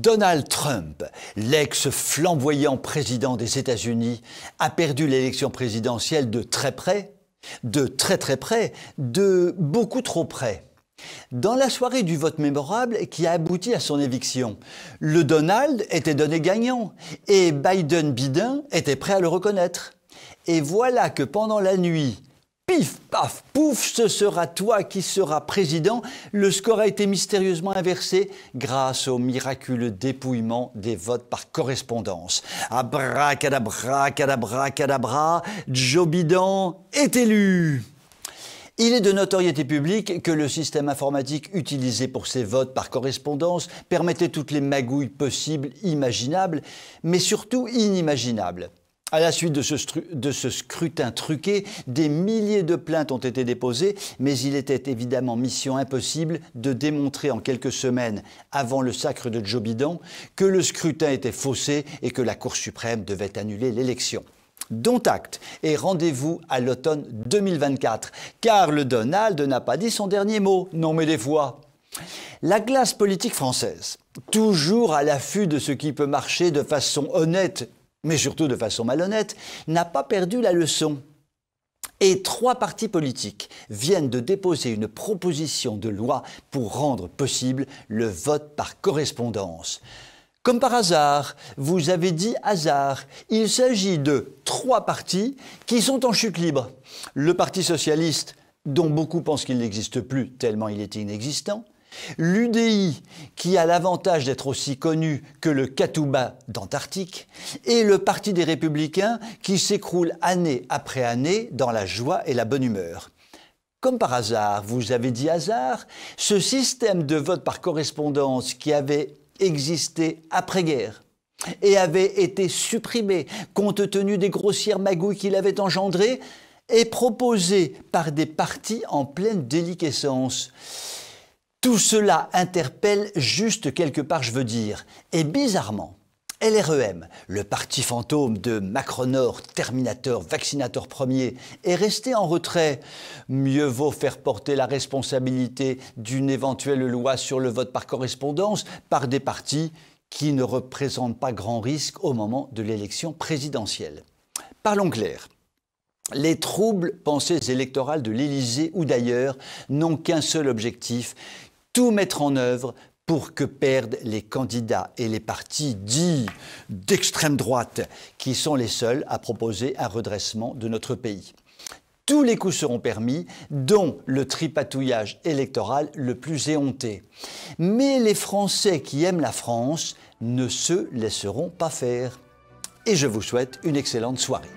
Donald Trump, l'ex-flamboyant président des États-Unis, a perdu l'élection présidentielle de très près, de très très près, de beaucoup trop près. Dans la soirée du vote mémorable qui a abouti à son éviction, le Donald était donné gagnant et Biden bidin était prêt à le reconnaître. Et voilà que pendant la nuit, pif, paf, pouf, ce sera toi qui seras président. Le score a été mystérieusement inversé grâce au miraculeux dépouillement des votes par correspondance. Abracadabra, cadabra, cadabra, Joe Biden est élu. Il est de notoriété publique que le système informatique utilisé pour ces votes par correspondance permettait toutes les magouilles possibles, imaginables, mais surtout inimaginables. À la suite de ce scrutin truqué, des milliers de plaintes ont été déposées, mais il était évidemment mission impossible de démontrer en quelques semaines avant le sacre de Joe Biden que le scrutin était faussé et que la Cour suprême devait annuler l'élection. Dont acte et rendez-vous à l'automne 2024, car le Donald n'a pas dit son dernier mot, non mais des fois. La classe politique française, toujours à l'affût de ce qui peut marcher de façon honnête, mais surtout de façon malhonnête, n'a pas perdu la leçon. Et 3 partis politiques viennent de déposer une proposition de loi pour rendre possible le vote par correspondance. Comme par hasard, vous avez dit hasard, il s'agit de 3 partis qui sont en chute libre. Le Parti socialiste, dont beaucoup pensent qu'il n'existe plus tellement il est inexistant. L'UDI, qui a l'avantage d'être aussi connu que le Katouba d'Antarctique, et le Parti des Républicains, qui s'écroule année après année dans la joie et la bonne humeur. Comme par hasard, vous avez dit hasard, ce système de vote par correspondance qui avait existé après-guerre et avait été supprimé compte tenu des grossières magouilles qu'il avait engendrées, est proposé par des partis en pleine déliquescence. Tout cela interpelle juste quelque part, je veux dire. Et bizarrement, LREM, le parti fantôme de Macronor, Terminator, vaccinateur premier, est resté en retrait. Mieux vaut faire porter la responsabilité d'une éventuelle loi sur le vote par correspondance par des partis qui ne représentent pas grand risque au moment de l'élection présidentielle. Parlons clair. Les troubles pensées électorales de l'Élysée ou d'ailleurs n'ont qu'un seul objectif, tout mettre en œuvre pour que perdent les candidats et les partis dits d'extrême droite, qui sont les seuls à proposer un redressement de notre pays. Tous les coups seront permis, dont le tripatouillage électoral le plus éhonté. Mais les Français qui aiment la France ne se laisseront pas faire. Et je vous souhaite une excellente soirée.